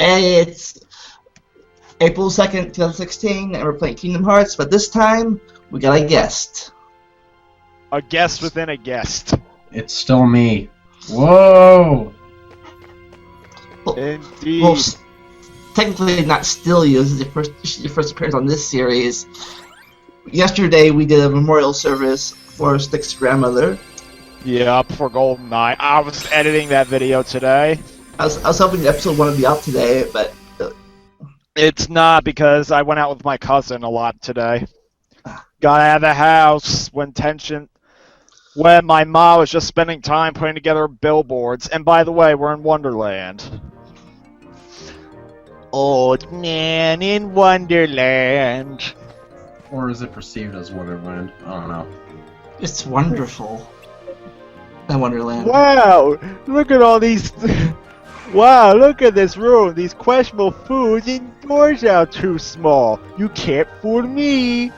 It's April 2nd, 2016, and we're playing Kingdom Hearts, but this time, we got a guest. A guest within a guest. It's still me. Whoa! Indeed. Well, technically not still you, this is your first appearance on this series. Yesterday, we did a memorial service for Stick's grandmother. Yep, for Goldeneye. I was editing that video today. I was hoping episode 1 would be out today, but... It's not, because I went out with my cousin a lot today. Got out of the house when my mom was just spending time putting together billboards. And by the way, we're in Wonderland. Old man in Wonderland. Or is it perceived as Wonderland? I don't know. It's wonderful. In Wonderland. Wow! Look at all these... Wow, look at this room. These questionable foods and doors are too small. You can't fool me.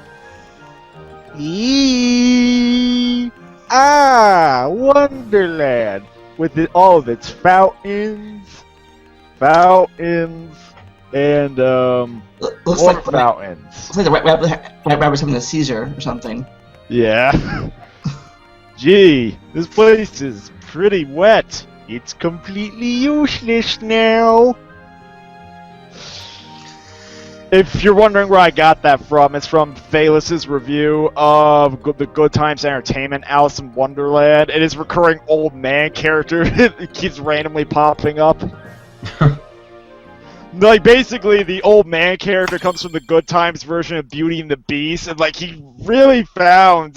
Wonderland. With all of its fountains, and Looks more like fountains. Looks like the White Rabbit's having a seizure or something. Yeah. Gee, this place is pretty wet. It's completely useless now. If you're wondering where I got that from, it's from Heartless's review of the Good Times Entertainment Alice in Wonderland. It is recurring old man character. It keeps randomly popping up. Like, basically, the old man character comes from the Good Times version of Beauty and the Beast, and, like, he really found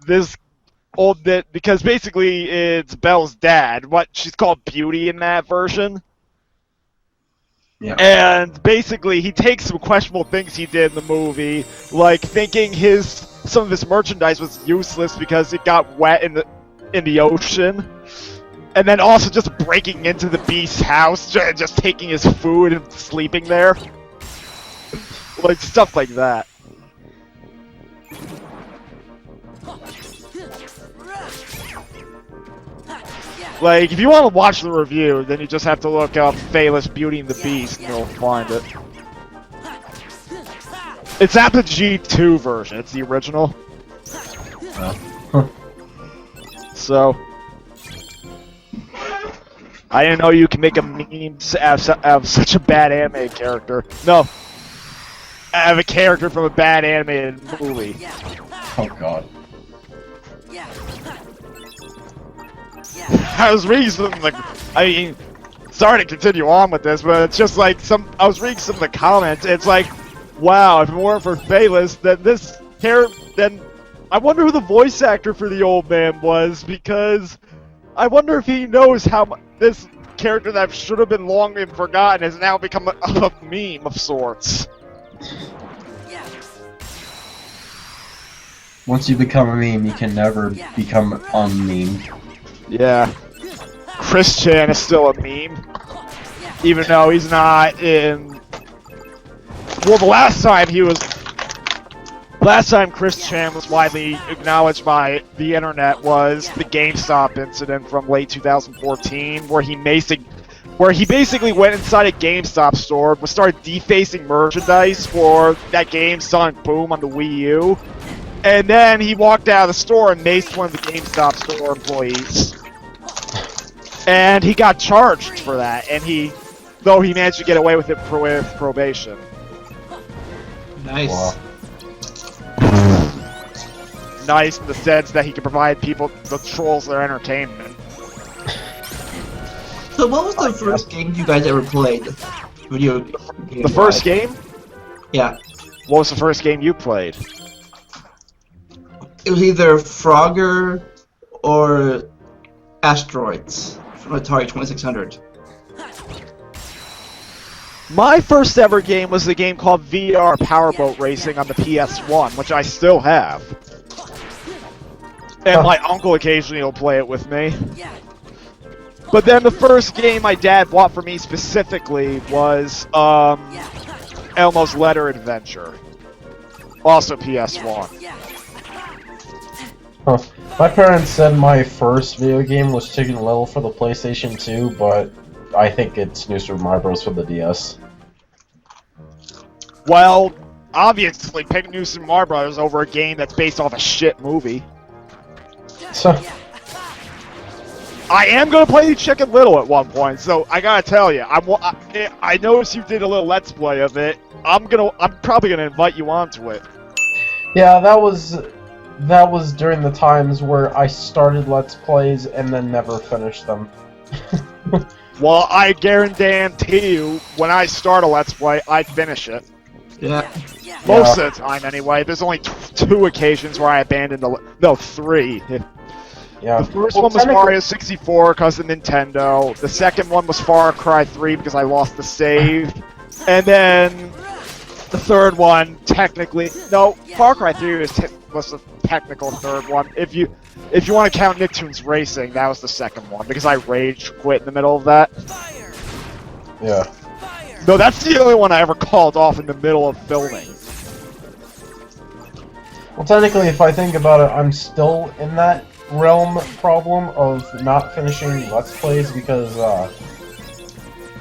this old bit, because basically it's Belle's dad. She's called Beauty in that version. Yeah. And basically, he takes some questionable things he did in the movie, like thinking some of his merchandise was useless because it got wet in the ocean, and then also just breaking into the Beast's house, just taking his food and sleeping there, like stuff like that. Like, if you want to watch the review, then you just have to look up Heartless Beauty and the Beast, and you'll find it. It's not the G2 version, it's the original. So, I didn't know you can make a meme out of such a bad anime character. No, out of a character from a bad animated movie. Oh god. I was reading something like, I mean, sorry to continue on with this, but it's just like I was reading some of the comments, it's like, wow, if it weren't for Heartless, then I wonder who the voice actor for the old man was, because I wonder if he knows how this character that should have been long and forgotten has now become a meme of sorts. Once you become a meme, you can never become unmemed. Yeah. Christian is still a meme. Even though he's not in... Well, the last time Christian was widely acknowledged by the internet was the GameStop incident from late 2014, where he basically went inside a GameStop store, started defacing merchandise for that game Sonic Boom on the Wii U, and then he walked out of the store and maced one of the GameStop store employees. And he got charged for that, and though he managed to get away with it with probation. Nice. Wow. Nice in the sense that he can provide the trolls their entertainment. So what was the first game you guys ever played? Video game. The first game? Yeah. What was the first game you played? It was either Frogger or Asteroids from Atari 2600. My first ever game was a game called VR Powerboat Racing on the PS1, which I still have. And my uncle occasionally will play it with me. But then the first game my dad bought for me specifically was Elmo's Letter Adventure. Also PS1. Huh. My parents said my first video game was Chicken Little for the PlayStation 2, but I think it's New Super Mario Bros. For the DS. Well, obviously, pick New Super Mario Bros. Over a game that's based off a shit movie. So, I am gonna play Chicken Little at one point, so I gotta tell you, I noticed you did a little Let's Play of it. I'm probably gonna invite you onto it. yeah, that was during the times where I started Let's Plays and then never finished them. Well, I guarantee you, when I start a Let's Play, I finish it. Yeah. Most of the time, anyway. There's only two occasions where I abandoned no, three. Yeah. The first one was Mario 64 because of Nintendo. The second one was Far Cry 3 because I lost the save. And then the third one, technically, no, Far Cry 3 was the technical third one. If you want to count Nicktoons Racing, that was the second one because I rage quit in the middle of that. Yeah. No, that's the only one I ever called off in the middle of filming. Well, technically, if I think about it, I'm still in that realm problem of not finishing Let's Plays because,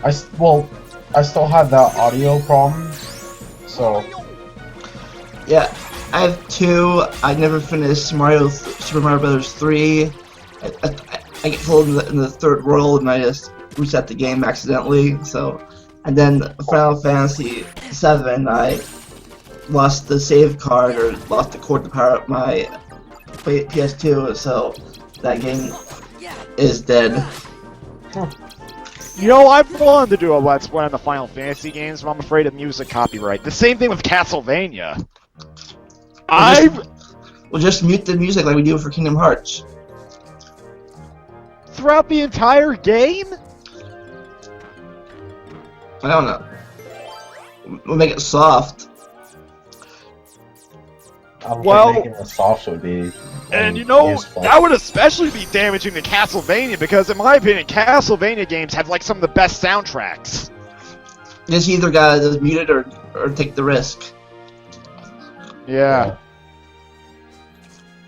I still have that audio problem, so... Yeah, I have 2. I never finished Super Mario Bros. 3. I get pulled in the third world and I just reset the game accidentally, so... And then Final Fantasy 7, I lost the save card or lost the cord to power up my PS2, so that game is dead. You know, I've wanted to do a Let's Play on the Final Fantasy games, but I'm afraid of music copyright. The same thing with Castlevania. We'll just mute the music like we do for Kingdom Hearts. Throughout the entire game? I don't know. We'll make it soft. I don't Well, think making it soft would be... And you know, useful. that would especially be damaging to Castlevania because, in my opinion, Castlevania games have like some of the best soundtracks. Just either gotta just mute it or take the risk. Yeah.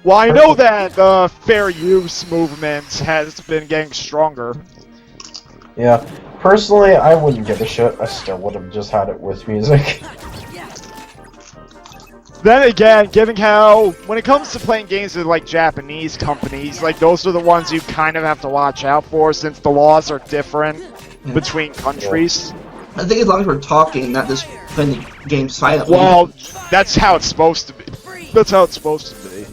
Well, I know that the fair use movement has been getting stronger. Yeah. Personally, I wouldn't give a shit. I still would have just had it with music. Then again, given how, when it comes to playing games with like Japanese companies, like those are the ones you kind of have to watch out for since the laws are different between countries. I think as long as we're talking, not just playing the game silently. Well, that's how it's supposed to be. That's how it's supposed to be.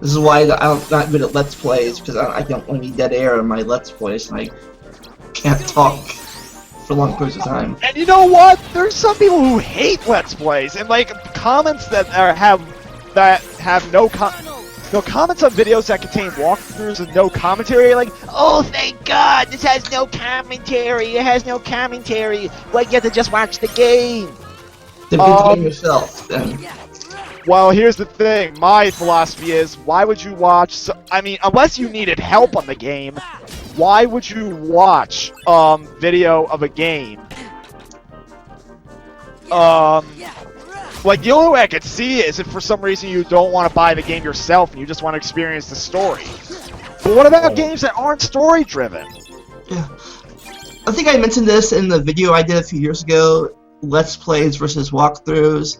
This is why I'm not good at Let's Plays, because I don't want to be dead air in my Let's Plays, and I can't talk for long periods of time. And you know what? There's some people who hate Let's Plays, and like comments that have no comments on videos that contain walkthroughs and no commentary. Like, oh, thank God, this has no commentary. It has no commentary. Like, you have to just watch the game. Then beat the game yourself, then. Well, here's the thing. My philosophy is, why would you watch... I mean, unless you needed help on the game, why would you watch video of a game? Like, the only way I could see it is if for some reason you don't want to buy the game yourself and you just want to experience the story. But what about games that aren't story-driven? Yeah. I think I mentioned this in the video I did a few years ago, Let's Plays versus walkthroughs.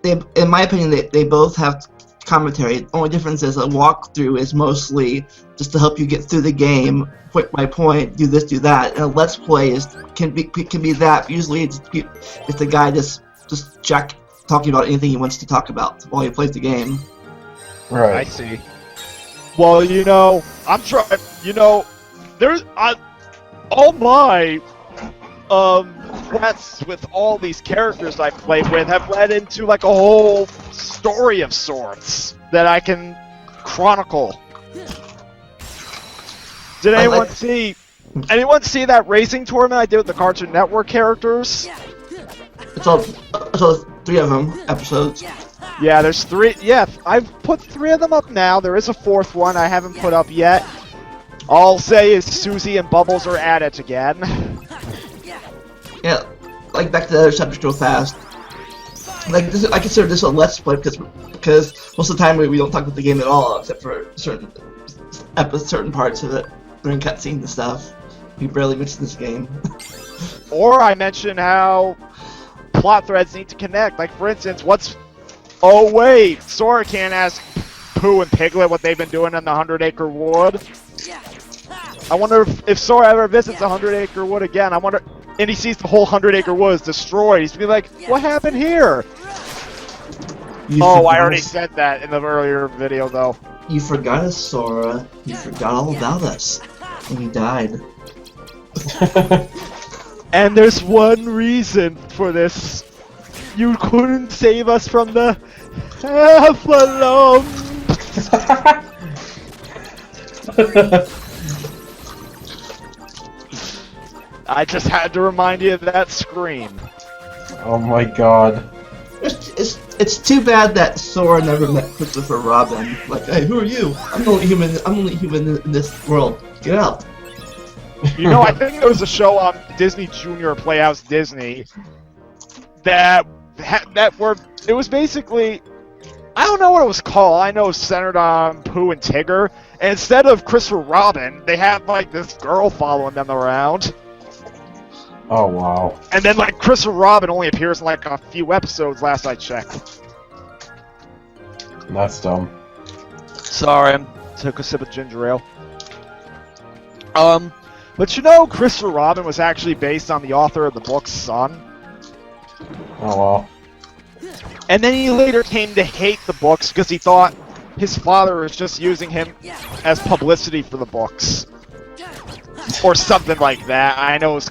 In my opinion, they both have commentary. The only difference is a walkthrough is mostly just to help you get through the game, point by point, do this, do that. And a Let's Play can be that. Usually, it's the guy just talking about anything he wants to talk about while he plays the game. Right. I see. Well, you know, I'm trying. You know, there's all my quests with all these characters I played with have led into like a whole story of sorts that I can chronicle. Did anyone see that racing tournament I did with the Cartoon Network characters? It's all 3 of them episodes. Yeah, there's 3. Yeah, I've put 3 of them up now. There is a 4th one I haven't put up yet. All I'll say is Susie and Bubbles are at it again. Yeah, like back to the other subject real fast. Like this, I consider this a Let's Play because most of the time we don't talk about the game at all, except for certain parts of it during cutscenes and stuff. We barely mentioned this game. Or I mention how plot threads need to connect. Like, for instance, oh wait, Sora can't ask Pooh and Piglet what they've been doing in the 100-Acre Wood. I wonder if Sora ever visits the 100-Acre Wood again. And he sees the whole 100-Acre Woods destroyed. He's gonna be like, what happened here? I already said that in the earlier video, though. You forgot us, Sora. You forgot all about us. And we died. And there's one reason for this. You couldn't save us from the Heffalump. I just had to remind you of that scream. Oh my god. It's too bad that Sora never met Christopher Robin. Like, hey, who are you? I'm the only human in this world. Get out. You know, I think there was a show on Disney Junior Playhouse Disney that it was basically, I don't know what it was called. I know it was centered on Pooh and Tigger. And instead of Christopher Robin, they had like this girl following them around. Oh wow. And then like Christopher Robin only appears in like a few episodes last I checked. That's dumb. Sorry, I took a sip of ginger ale. But you know, Christopher Robin was actually based on the author of the book's son. Oh well. And then he later came to hate the books because he thought his father was just using him as publicity for the books. Or something like that. I know it's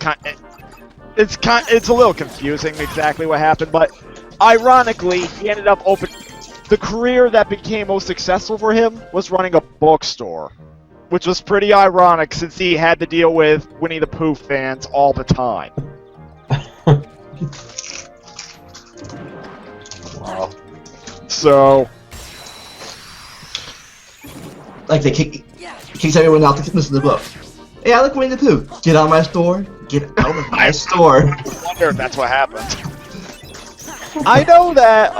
a little confusing exactly what happened, but ironically, he ended up the career that became most successful for him was running a bookstore. Which was pretty ironic since he had to deal with Winnie the Pooh fans all the time. Wow. So... Like, they kicks everyone out to listen to the book. Hey, I like Winnie the Pooh. Get out of my store. Get out of my store. I wonder if that's what happened. I know that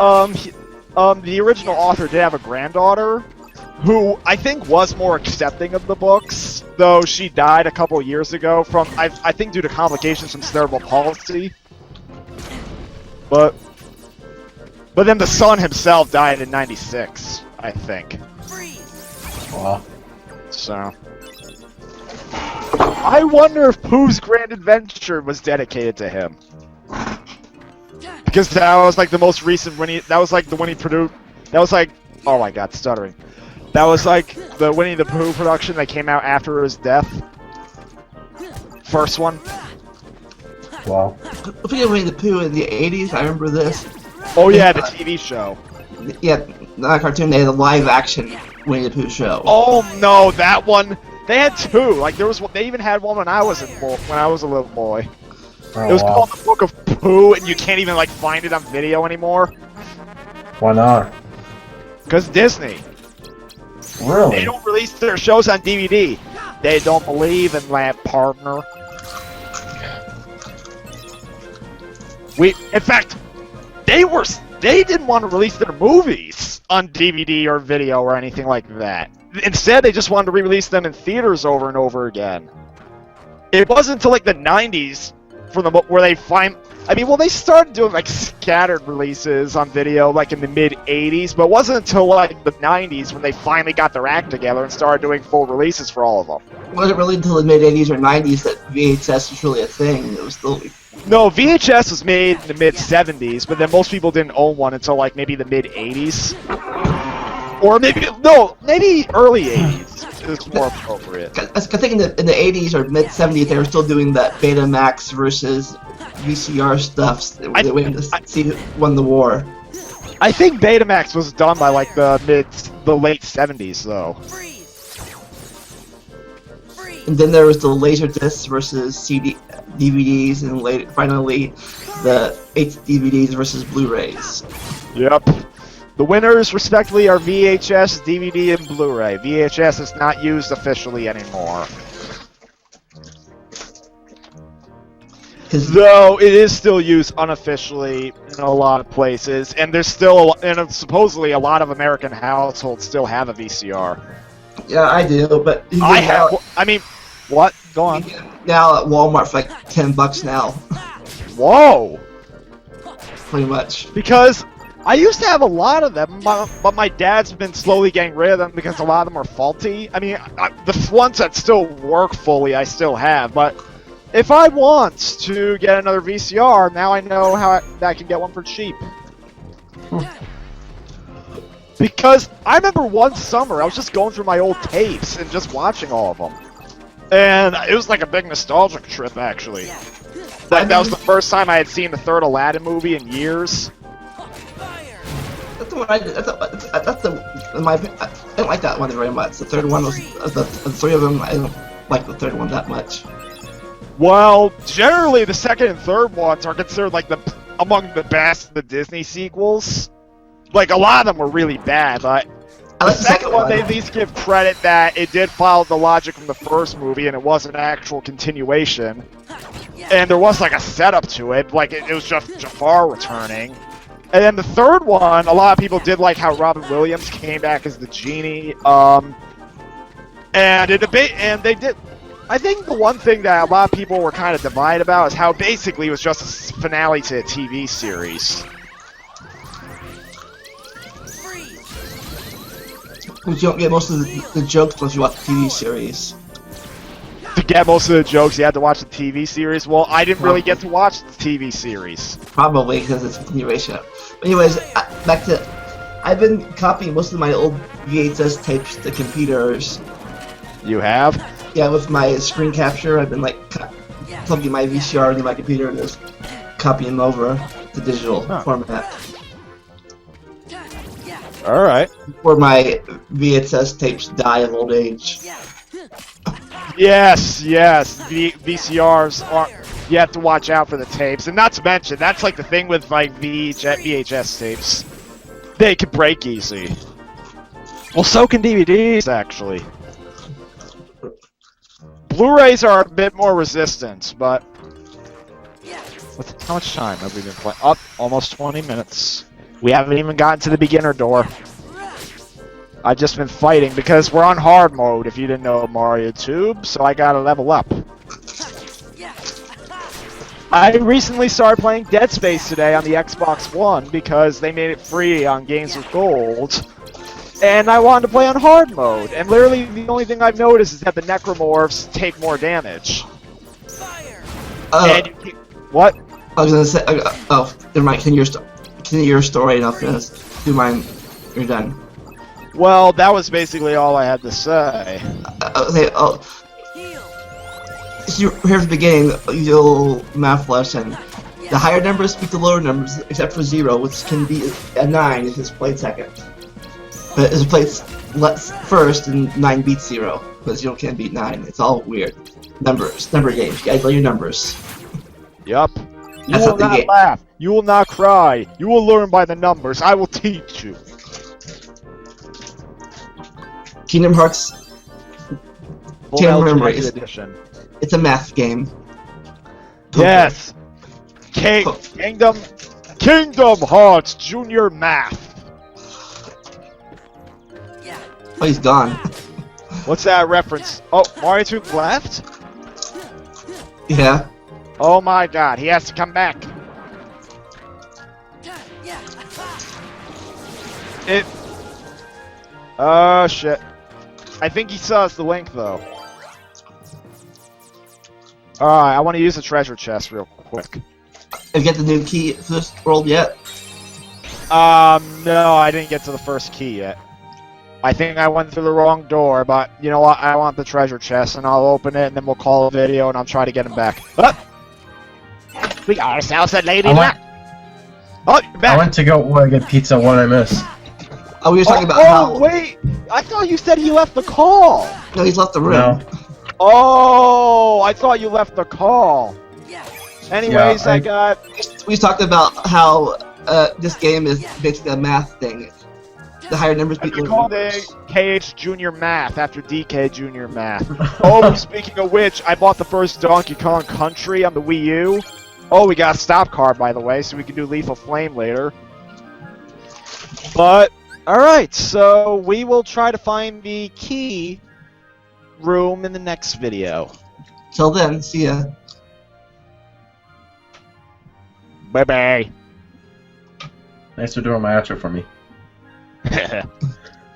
the original author did have a granddaughter who I think was more accepting of the books, though she died a couple years ago from, I think due to complications from cerebral palsy. But then the son himself died in '96, I think. Wow. So... I wonder if Pooh's Grand Adventure was dedicated to him. Because that was like the most recent that was like the one he produced, that was like, oh my god, stuttering. That was like the Winnie the Pooh production that came out after his death. First one. Wow. I forget Winnie the Pooh in the 80s, I remember this. Oh yeah, the TV show. Yeah, not a cartoon, they had a live action Winnie the Pooh show. Oh no, that one. They had two. Like they even had one when I was a little boy. Oh, it was wow. called The Book of Pooh, and you can't even like find it on video anymore. Why not? Because Disney. Really? They don't release their shows on DVD. They don't believe in that, partner. In fact, they didn't want to release their movies on DVD or video or anything like that. Instead, they just wanted to re-release them in theaters over and over again. It wasn't until like the 90s where they started doing like scattered releases on video like in the mid-80s, but it wasn't until like the 90s when they finally got their act together and started doing full releases for all of them. It wasn't really until the mid-80s or 90s that VHS was really a thing. It was still... No, VHS was made in the mid-70s, but then most people didn't own one until like maybe the mid-80s. Or maybe early 80s is more appropriate. I think in the 80s or mid-70s they were still doing that Betamax versus VCR stuff. They waited to see who won the war. I think Betamax was done by like the late 70s though. And then there was the Laserdiscs versus DVDs, and finally the DVDs versus Blu-rays. Yep. The winners, respectively, are VHS, DVD, and Blu-ray. VHS is not used officially anymore. Though it is still used unofficially in a lot of places, and there's still, supposedly a lot of American households still have a VCR. Yeah, I do, but What? Go on. Now at Walmart for like $10 now, Whoa! pretty much. Because I used to have a lot of them, but my dad's been slowly getting rid of them because a lot of them are faulty. I mean, the ones that still work fully, I still have, but if I want to get another VCR, now I know how I can get one for cheap. Because I remember one summer, I was just going through my old tapes and just watching all of them. And it was like a big nostalgic trip, actually. Like, that was the first time I had seen the third Aladdin movie in years. That's the one I did. That's the in my opinion, I didn't like that one very much. The third one was the three of them. I don't like the third one that much. Well, generally the second and third ones are considered like among the best of the Disney sequels. Like, a lot of them were really bad, but I like the second one. They at least give credit that it did follow the logic from the first movie and it was an actual continuation. And there was like a setup to it, like it was just Jafar returning. And then the third one, a lot of people did like how Robin Williams came back as the genie. And they did. I think the one thing that a lot of people were kind of divided about is how basically it was just a finale to a TV series. Because you don't get most of the jokes unless you watch the TV series. To get most of the jokes, you had to watch the TV series. Well, I didn't really get to watch the TV series. Probably because it's a continuation. But anyways, back to... I've been copying most of my old VHS tapes to computers. You have? Yeah, with my screen capture, I've been like plugging my VCR into my computer and just copying them over to digital format. Alright. Before my VHS tapes die of old age. Yes. VCRs are... You have to watch out for the tapes. And not to mention, that's like the thing with like VHS tapes. They can break easy. Well, so can DVDs, actually. Blu-rays are a bit more resistant, but... How much time have we been playing? Up, almost 20 minutes. We haven't even gotten to the beginner door. I've just been fighting because we're on hard mode, if you didn't know, MarioTube, so I gotta level up. I recently started playing Dead Space today on the Xbox One because they made it free on Games with Gold. And I wanted to play on hard mode, and literally the only thing I've noticed is that the necromorphs take more damage. What? I was gonna say, oh, never mind, continue your story and I'll just do mine. You're done. Well, that was basically all I had to say. Okay, so here's the beginning, the old math lesson. The higher numbers beat the lower numbers, except for 0, which can be a 9 if it's played second. But it's played first, and 9 beats 0, because 0 can't beat 9. It's all weird. Number games. You guys know your numbers. Yup. You will not laugh. You will not cry. You will learn by the numbers. I will teach you. Kingdom Hearts. Full Memories Edition. It's a math game. Yes. Kingdom Hearts Junior Math. Oh, he's gone. What's that reference? Oh, MarioTube left? Yeah. Oh my god, he has to come back. Oh shit. I think he saw us the link though. Alright, I want to use the treasure chest real quick. Have you got the new key for this world yet? No, I didn't get to the first key yet. I think I went through the wrong door, but you know what? I want the treasure chest, and I'll open it, and then we'll call a video, and I'll try to get him back. Ah! We got ourselves a lady luck. Oh, you're back. I went to go get pizza. What did I miss? Oh, we were talking about how... Oh, wait! I thought you said he left the call! No, he's left the room. No. Oh, I thought you left the call. Anyways, Yeah, We talked about how this game is basically a math thing. The higher numbers beat the lower called numbers. it KH Junior Math after DK Junior Math. Oh, speaking of which, I bought the first Donkey Kong Country on the Wii U. Oh, we got a stop card, by the way, so we can do Lethal Flame later. But, alright, so we will try to find the key room in the next video. Till then, see ya. Bye bye. Thanks for doing my outro for me.